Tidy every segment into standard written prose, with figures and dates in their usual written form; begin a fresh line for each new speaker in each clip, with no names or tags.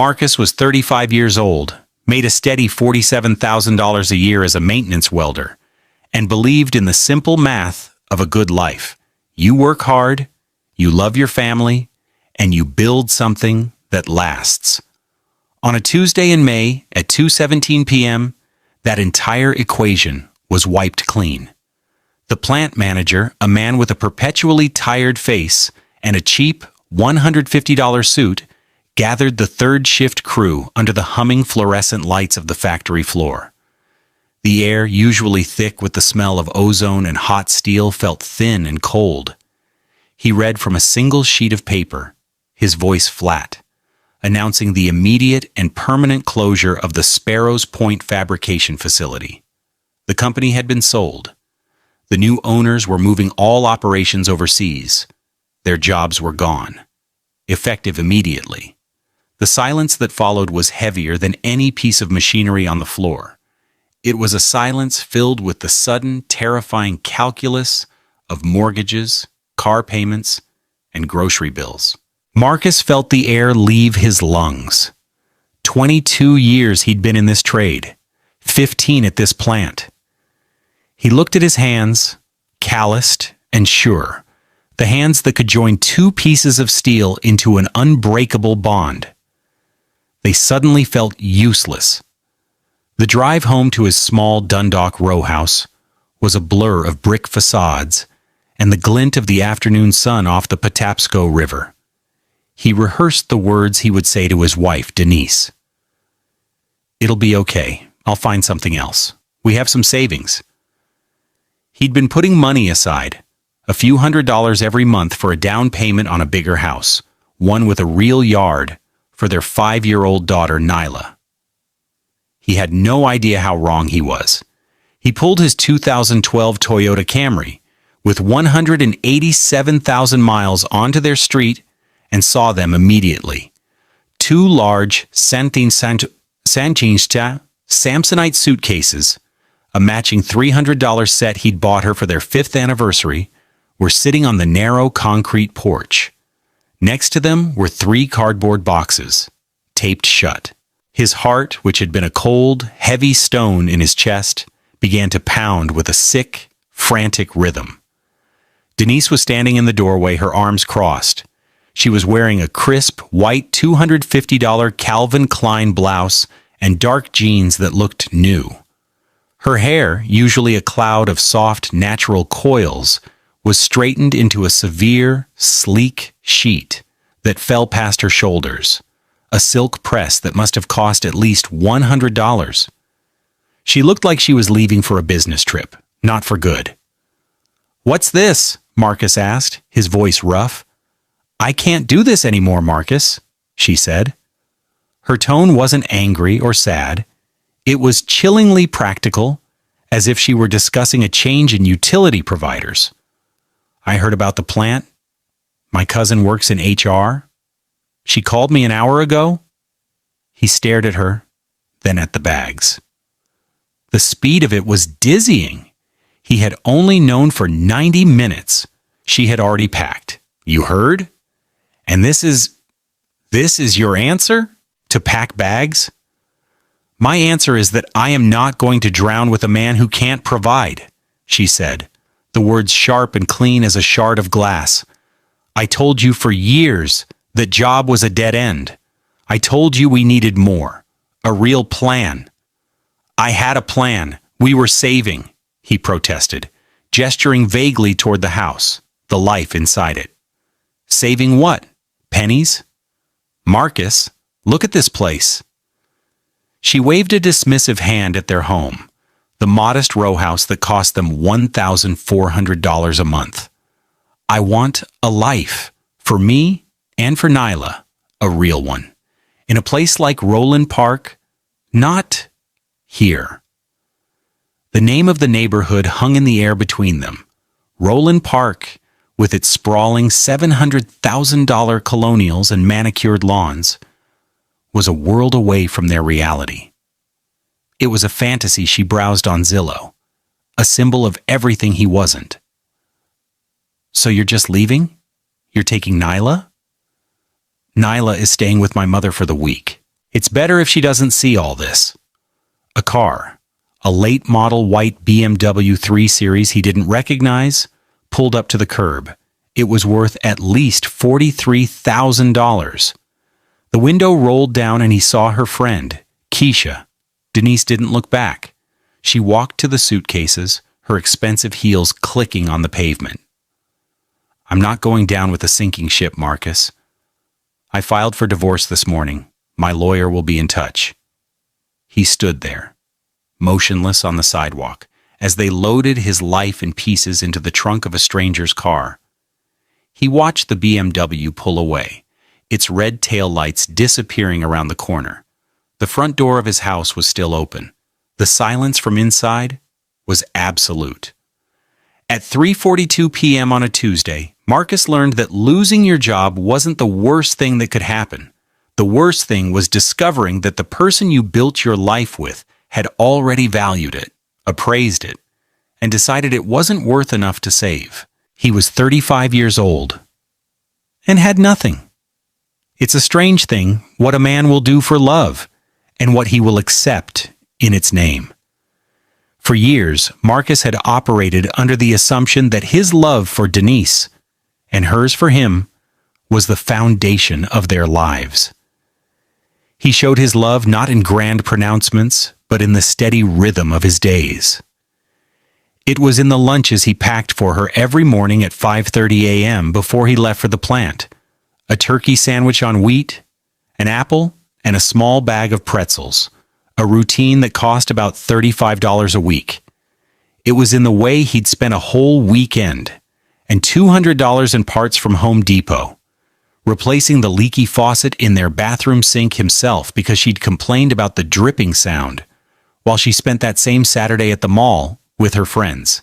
Marcus was 35 years old, made a steady $47,000 a year as a maintenance welder, and believed in the simple math of a good life. You work hard, you love your family, and you build something that lasts. On a Tuesday in May at 2:17 p.m., that entire equation was wiped clean. The plant manager, a man with a perpetually tired face and a cheap $150 suit, gathered the third shift crew under the humming fluorescent lights of the factory floor. The air, usually thick with the smell of ozone and hot steel, felt thin and cold. He read from a single sheet of paper, his voice flat, announcing the immediate and permanent closure of the Sparrows Point fabrication facility. The company had been sold. The new owners were moving all operations overseas. Their jobs were gone, effective immediately. The silence that followed was heavier than any piece of machinery on the floor. It was a silence filled with the sudden, terrifying calculus of mortgages, car payments, and grocery bills. Marcus felt the air leave his lungs. 22 years he'd been in this trade, 15 at this plant. He looked at his hands, calloused and sure, the hands that could join two pieces of steel into an unbreakable bond. They suddenly felt useless. The drive home to his small Dundalk row house was a blur of brick facades and the glint of the afternoon sun off the Patapsco River. He rehearsed the words he would say to his wife, Denise. "It'll be okay. I'll find something else. We have some savings." He'd been putting money aside, a few $100s every month for a down payment on a bigger house, one with a real yard, for their 5-year-old daughter, Nyla. He had no idea how wrong he was. He pulled his 2012 Toyota Camry with 187,000 miles onto their street and saw them immediately. Two large Samsonite suitcases, a matching $300 set he'd bought her for their 5th anniversary, were sitting on the narrow concrete porch. Next to them were 3 cardboard boxes, taped shut. His heart, which had been a cold, heavy stone in his chest, began to pound with a sick, frantic rhythm. Denise was standing in the doorway, her arms crossed. She was wearing a crisp, white $250 Calvin Klein blouse and dark jeans that looked new. Her hair, usually a cloud of soft, natural coils, was straightened into a severe, sleek sheet that fell past her shoulders, a silk press that must have cost at least $100. She looked like she was leaving for a business trip, not for good. "What's this?" Marcus asked, his voice rough. "I can't do this anymore, Marcus," she said. Her tone wasn't angry or sad. It was chillingly practical, as if she were discussing a change in utility providers. "I heard about the plant. My cousin works in HR. She called me an hour ago." He stared at her, then at the bags. The speed of it was dizzying. He had only known for 90 minutes. She had already packed. "You heard? And this is your answer? To pack bags?" "My answer is that I am not going to drown with a man who can't provide," she said, the words sharp and clean as a shard of glass. "I told you for years that job was a dead end. I told you we needed more, a real plan." "I had a plan. We were saving," he protested, gesturing vaguely toward the house, the life inside it. "Saving what? Pennies? Marcus, look at this place." She waved a dismissive hand at their home, the modest row house that cost them $1,400 a month. "I want a life, for me and for Nyla, a real one, in a place like Roland Park, not here." The name of the neighborhood hung in the air between them. Roland Park, with its sprawling $700,000 colonials and manicured lawns, was a world away from their reality. It was a fantasy she browsed on Zillow, a symbol of everything he wasn't. "So you're just leaving? You're taking Nyla?" "Nyla is staying with my mother for the week. It's better if she doesn't see all this. A car, a late model white BMW 3 Series he didn't recognize, pulled up to the curb. It was worth at least $43,000. The window rolled down and he saw her friend, Keisha. Denise didn't look back. She walked to the suitcases, her expensive heels clicking on the pavement. I'm not going down with a sinking ship, Marcus. I filed for divorce this morning. My lawyer will be in touch. He stood there, motionless on the sidewalk, as they loaded his life in pieces into the trunk of a stranger's car. He watched the BMW pull away, its red taillights disappearing around the corner. The front door of his house was still open. The silence from inside was absolute. At 3:42 p.m. on a Tuesday, Marcus learned that losing your job wasn't the worst thing that could happen. The worst thing was discovering that the person you built your life with had already valued it, appraised it, and decided it wasn't worth enough to save. He was 35 years old and had nothing. It's a strange thing what a man will do for love and what he will accept in its name. For years, Marcus had operated under the assumption that his love for Denise and hers for him was the foundation of their lives. He showed his love not in grand pronouncements, but in the steady rhythm of his days. It was in the lunches he packed for her every morning at 5:30 a.m. before he left for the plant. A turkey sandwich on wheat, an apple, and a small bag of pretzels, a routine that cost about $35 a week. It was in the way he'd spent a whole weekend, and $200 in parts from Home Depot, replacing the leaky faucet in their bathroom sink himself because she'd complained about the dripping sound, while she spent that same Saturday at the mall with her friends.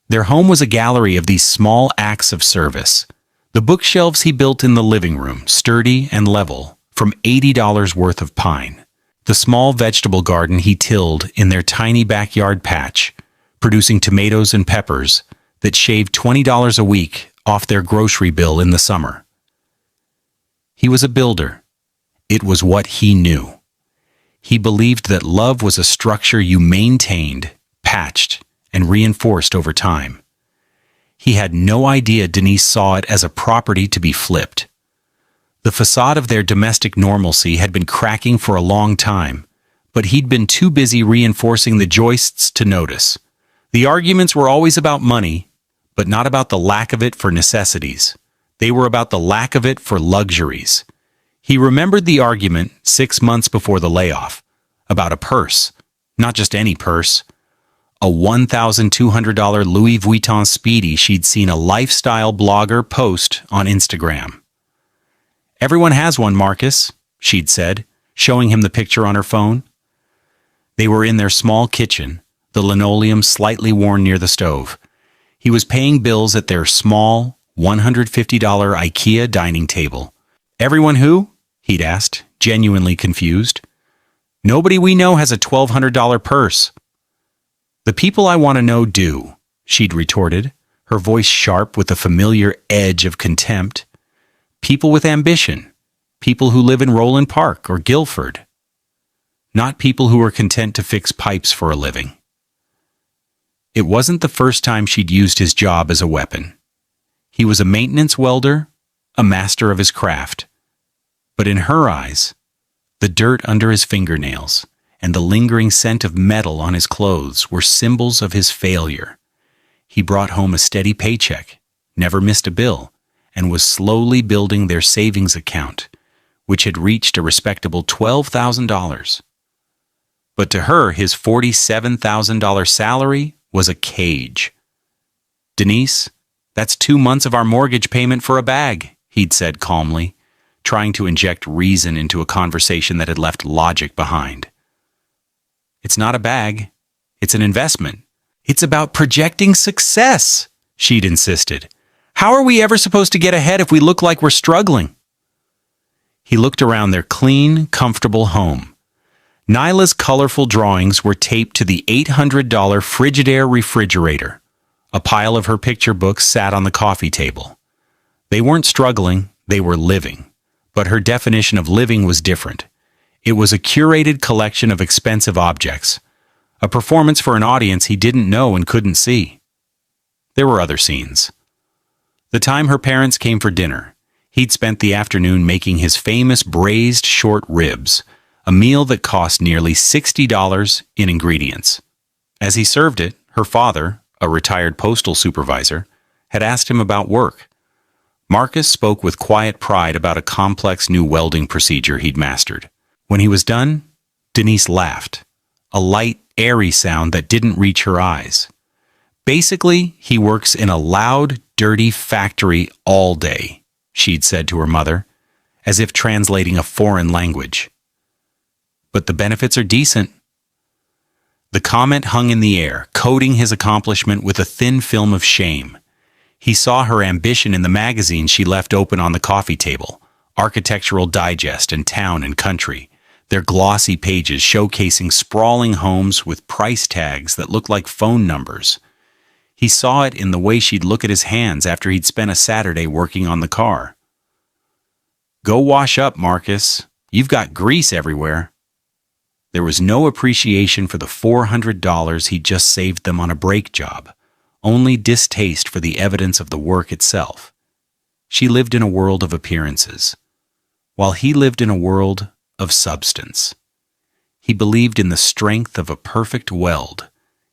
Their home was a gallery of these small acts of service. The bookshelves he built in the living room, sturdy and level, from $80 worth of pine. The small vegetable garden he tilled in their tiny backyard patch, producing tomatoes and peppers that shaved $20 a week off their grocery bill in the summer. He was a builder. It was what he knew. He believed that love was a structure you maintained, patched, and reinforced over time. He had no idea Denise saw it as a property to be flipped. The facade of their domestic normalcy had been cracking for a long time, but he'd been too busy reinforcing the joists to notice. The arguments were always about money, but not about the lack of it for necessities. They were about the lack of it for luxuries. He remembered the argument 6 months before the layoff, about a purse, not just any purse, a $1,200 Louis Vuitton Speedy she'd seen a lifestyle blogger post on Instagram. "Everyone has one, Marcus," she'd said, showing him the picture on her phone. They were in their small kitchen, the linoleum slightly worn near the stove. He was paying bills at their small, $150 IKEA dining table. "Everyone who?" he'd asked, genuinely confused. "Nobody we know has a $1,200 purse." "The people I want to know do," she'd retorted, her voice sharp with a familiar edge of contempt. "People with ambition. People who live in Roland Park or Guilford. Not people who are content to fix pipes for a living." It wasn't the first time she'd used his job as a weapon. He was a maintenance welder, a master of his craft. But in her eyes, the dirt under his fingernails and the lingering scent of metal on his clothes were symbols of his failure. He brought home a steady paycheck, never missed a bill, and was slowly building their savings account, which had reached a respectable $12,000. But to her, his $47,000 salary was a cage. "Denise, that's 2 months of our mortgage payment for a bag," he'd said calmly, trying to inject reason into a conversation that had left logic behind. "It's not a bag. It's an investment. It's about projecting success," she'd insisted. "How are we ever supposed to get ahead if we look like we're struggling?" He looked around their clean, comfortable home. Nyla's colorful drawings were taped to the $800 Frigidaire refrigerator. A pile of her picture books sat on the coffee table. They weren't struggling, they were living. But her definition of living was different. It was a curated collection of expensive objects, a performance for an audience he didn't know and couldn't see. There were other scenes. The time her parents came for dinner, he'd spent the afternoon making his famous braised short ribs, a meal that cost nearly $60 in ingredients. As he served it, her father, a retired postal supervisor, had asked him about work. Marcus spoke with quiet pride about a complex new welding procedure he'd mastered. When he was done, Denise laughed, a light, airy sound that didn't reach her eyes. Basically, he works in a loud, dirty factory all day, she'd said to her mother, as if translating a foreign language. But the benefits are decent. The comment hung in the air, coating his accomplishment with a thin film of shame. He saw her ambition in the magazines she left open on the coffee table, Architectural Digest and Town and Country, their glossy pages showcasing sprawling homes with price tags that looked like phone numbers. He saw it in the way she'd look at his hands after he'd spent a Saturday working on the car. "Go wash up, Marcus. You've got grease everywhere." There was no appreciation for the $400 he'd just saved them on a brake job, only distaste for the evidence of the work itself. She lived in a world of appearances, while he lived in a world of substance. He believed in the strength of a perfect weld,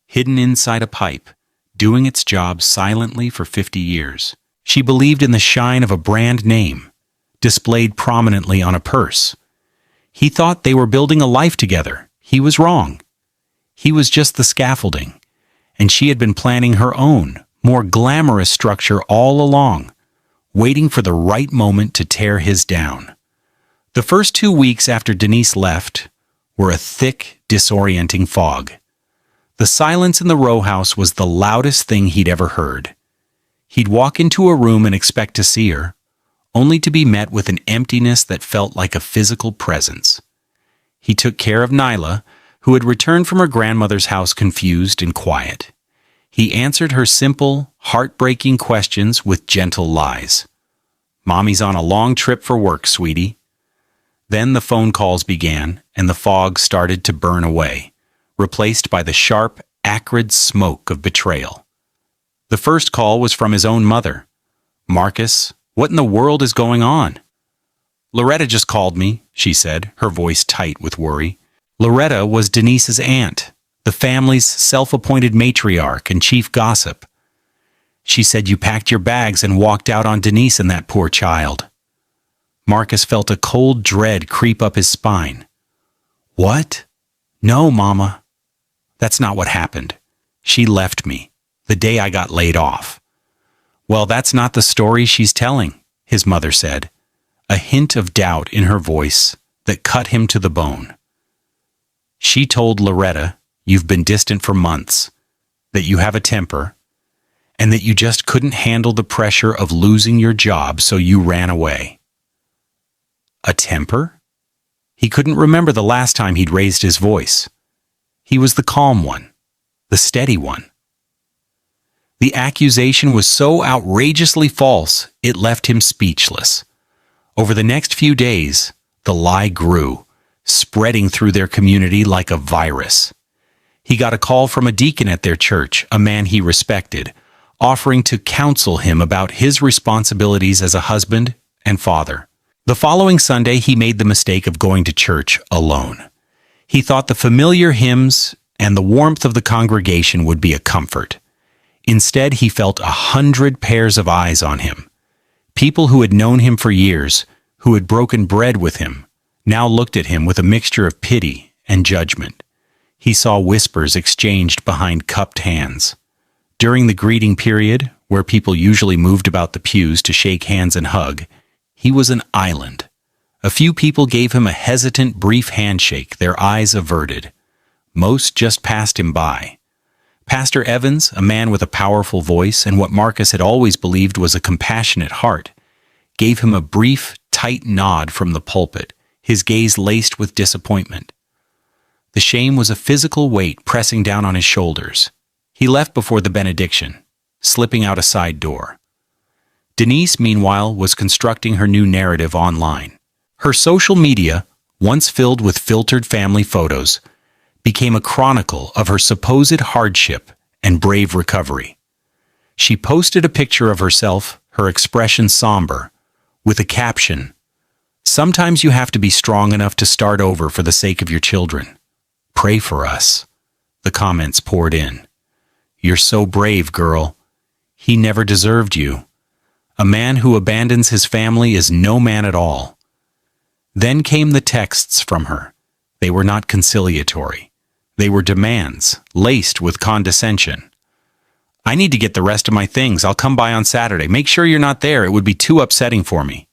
hidden inside a pipe, doing its job silently for 50 years. She believed in the shine of a brand name, displayed prominently on a purse. He thought they were building a life together. He was wrong. He was just the scaffolding, and she had been planning her own, more glamorous structure all along, waiting for the right moment to tear his down. The first 2 weeks after Denise left were a thick, disorienting fog. The silence in the row house was the loudest thing he'd ever heard. He'd walk into a room and expect to see her, only to be met with an emptiness that felt like a physical presence. He took care of Nyla, who had returned from her grandmother's house confused and quiet. He answered her simple, heartbreaking questions with gentle lies. "Mommy's on a long trip for work, sweetie." Then the phone calls began, and the fog started to burn away, replaced by the sharp, acrid smoke of betrayal. The first call was from his own mother. "Marcus, what in the world is going on?" "Loretta just called me," she said, her voice tight with worry. Loretta was Denise's aunt, the family's self-appointed matriarch and chief gossip. "She said you packed your bags and walked out on Denise and that poor child." Marcus felt a cold dread creep up his spine. "What? No, Mama. That's not what happened. She left me the day I got laid off." "Well, that's not the story she's telling," his mother said, a hint of doubt in her voice that cut him to the bone. "She told Loretta you've been distant for months, that you have a temper, and that you just couldn't handle the pressure of losing your job, so you ran away." A temper? He couldn't remember the last time he'd raised his voice. He was the calm one, the steady one. The accusation was so outrageously false, it left him speechless. Over the next few days, the lie grew, spreading through their community like a virus. He got a call from a deacon at their church, a man he respected, offering to counsel him about his responsibilities as a husband and father. The following Sunday, he made the mistake of going to church alone. He thought the familiar hymns and the warmth of the congregation would be a comfort. Instead, he felt 100 pairs of eyes on him. People who had known him for years, who had broken bread with him, now looked at him with a mixture of pity and judgment. He saw whispers exchanged behind cupped hands. During the greeting period, where people usually moved about the pews to shake hands and hug, he was an island. A few people gave him a hesitant, brief handshake, their eyes averted. Most just passed him by. Pastor Evans, a man with a powerful voice and what Marcus had always believed was a compassionate heart, gave him a brief, tight nod from the pulpit, his gaze laced with disappointment. The shame was a physical weight pressing down on his shoulders. He left before the benediction, slipping out a side door. Denise, meanwhile, was constructing her new narrative online. Her social media, once filled with filtered family photos, became a chronicle of her supposed hardship and brave recovery. She posted a picture of herself, her expression somber, with a caption, "Sometimes you have to be strong enough to start over for the sake of your children. Pray for us." The comments poured in. "You're so brave, girl. He never deserved you. A man who abandons his family is no man at all." Then came the texts from her. They were not conciliatory. They were demands, laced with condescension. "I need to get the rest of my things. I'll come by on Saturday. Make sure you're not there. It would be too upsetting for me."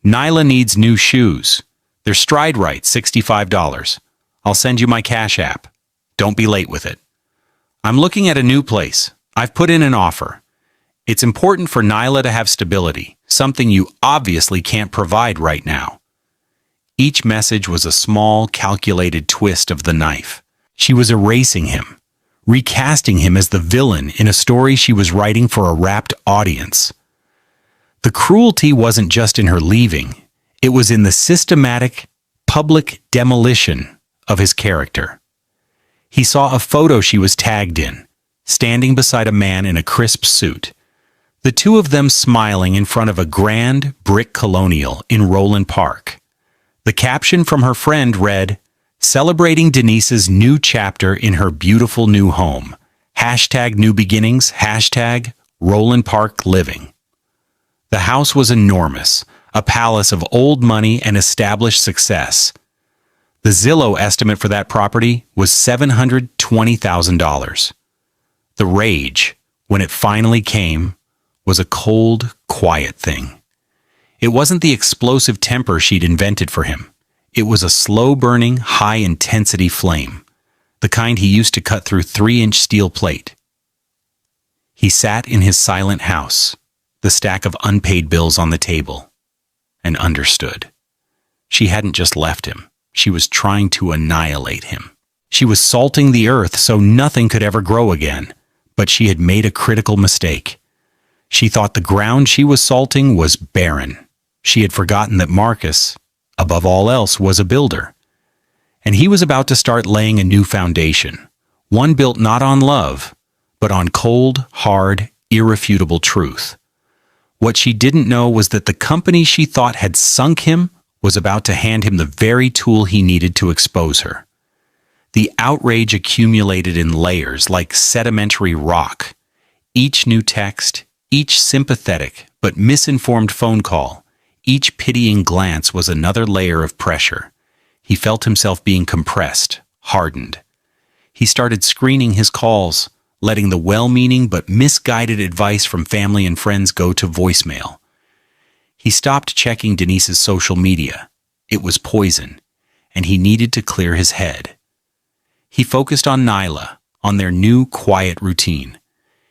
"Nyla needs new shoes. They're Stride Right, $65. I'll send you my Cash App. Don't be late with it. I'm looking at a new place. I've put in an offer. It's important for Nyla to have stability, something you obviously can't provide right now." Each message was a small, calculated twist of the knife. She was erasing him, recasting him as the villain in a story she was writing for a rapt audience. The cruelty wasn't just in her leaving. It was in the systematic, public demolition of his character. He saw a photo she was tagged in, standing beside a man in a crisp suit. The two of them smiling in front of a grand brick colonial in Roland Park. The caption from her friend read, "Celebrating Denise's new chapter in her beautiful new home. Hashtag new beginnings, hashtag Roland Park living." The house was enormous, a palace of old money and established success. The Zillow estimate for that property was $720,000. The rage, when it finally came, was a cold, quiet thing. It wasn't the explosive temper she'd invented for him. It was a slow-burning, high-intensity flame, the kind he used to cut through 3-inch steel plate. He sat in his silent house, the stack of unpaid bills on the table, and understood. She hadn't just left him. She was trying to annihilate him. She was salting the earth so nothing could ever grow again, but she had made a critical mistake. She thought the ground she was salting was barren. She had forgotten that Marcus, above all else, was a builder. And he was about to start laying a new foundation, one built not on love, but on cold, hard, irrefutable truth. What she didn't know was that the company she thought had sunk him was about to hand him the very tool he needed to expose her. The outrage accumulated in layers like sedimentary rock. Each new text, each sympathetic but misinformed phone call, each pitying glance was another layer of pressure. He felt himself being compressed, hardened. He started screening his calls, letting the well-meaning but misguided advice from family and friends go to voicemail. He stopped checking Denise's social media. It was poison, and he needed to clear his head. He focused on Nyla, on their new quiet routine.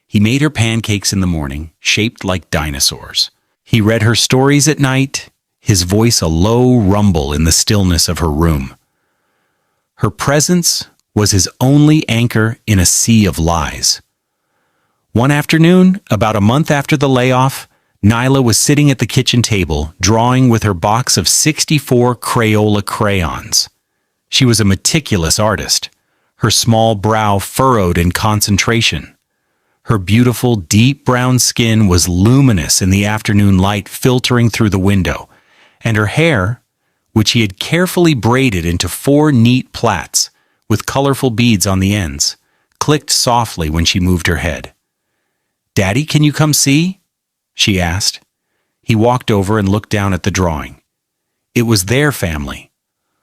He made her pancakes in the morning, shaped like dinosaurs. He read her stories at night, his voice a low rumble in the stillness of her room. Her presence was his only anchor in a sea of lies. One afternoon, about a month after the layoff, Nyla was sitting at the kitchen table, drawing with her box of 64 Crayola crayons. She was a meticulous artist, her small brow furrowed in concentration. Her beautiful, deep brown skin was luminous in the afternoon light filtering through the window, and her hair, which he had carefully braided into 4 neat plaits with colorful beads on the ends, clicked softly when she moved her head. "Daddy, can you come see?" she asked. He walked over and looked down at the drawing. It was their family.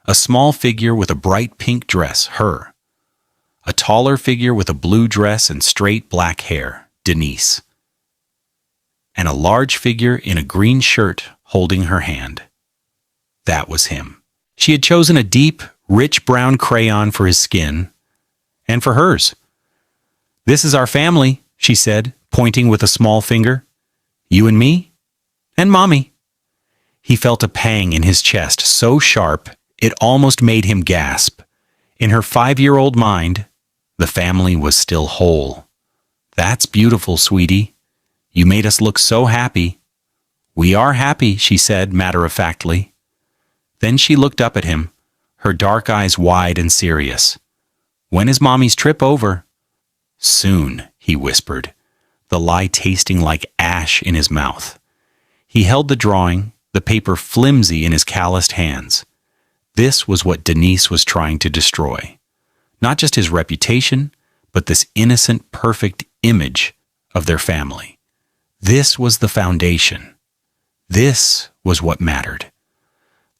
A small figure with a bright pink dress, her. A taller figure with a blue dress and straight black hair, Denise. And a large figure in a green shirt holding her hand. That was him. She had chosen a deep, rich brown crayon for his skin, and for hers. "This is our family," she said, pointing with a small finger. "You and me, and Mommy." He felt a pang in his chest so sharp it almost made him gasp. In her 5-year-old mind, the family was still whole. "That's beautiful, sweetie. You made us look so happy." "We are happy," she said matter-of-factly. Then she looked up at him, her dark eyes wide and serious. "When is Mommy's trip over?" "Soon," he whispered, the lie tasting like ash in his mouth. He held the drawing, the paper flimsy in his calloused hands. This was what Denise was trying to destroy. Not just his reputation, but this innocent, perfect image of their family. This was the foundation. This was what mattered.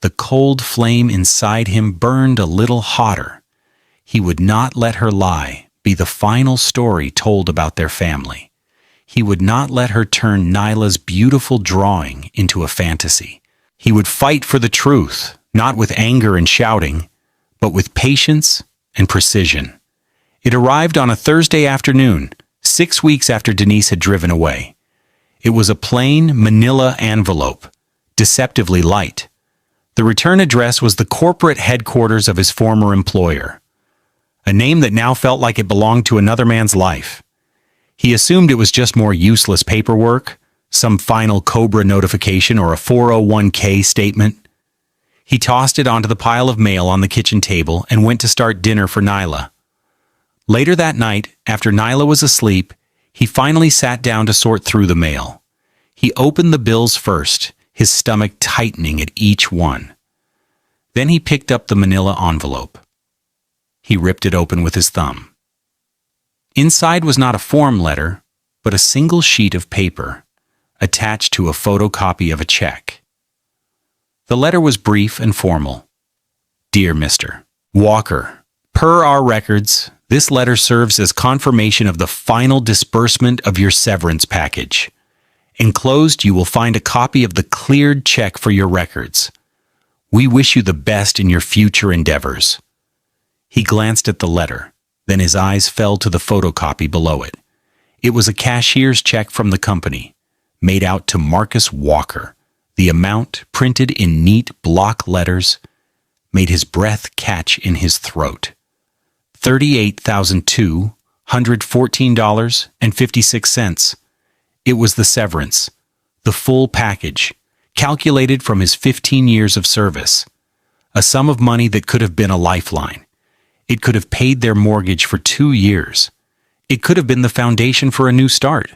The cold flame inside him burned a little hotter. He would not let her lie be the final story told about their family. He would not let her turn Nyla's beautiful drawing into a fantasy. He would fight for the truth, not with anger and shouting, but with patience and precision. It arrived on a Thursday afternoon, 6 weeks after Denise had driven away. It was a plain manila envelope, deceptively light. The return address was the corporate headquarters of his former employer, a name that now felt like it belonged to another man's life. He assumed it was just more useless paperwork, some final COBRA notification or a 401k statement. He tossed it onto the pile of mail on the kitchen table and went to start dinner for Nyla. Later that night, after Nyla was asleep, he finally sat down to sort through the mail. He opened the bills first, his stomach tightening at each one. Then he picked up the manila envelope. He ripped it open with his thumb. Inside was not a form letter, but a single sheet of paper, attached to a photocopy of a check. The letter was brief and formal. "Dear Mr. Walker, per our records, this letter serves as confirmation of the final disbursement of your severance package. Enclosed, you will find a copy of the cleared check for your records. We wish you the best in your future endeavors." He glanced at the letter, then his eyes fell to the photocopy below it. It was a cashier's check from the company, made out to Marcus Walker. The amount, printed in neat block letters, made his breath catch in his throat. $38,214.56. It was the severance, the full package, calculated from his 15 years of service. A sum of money that could have been a lifeline. It could have paid their mortgage for 2 years. It could have been the foundation for a new start.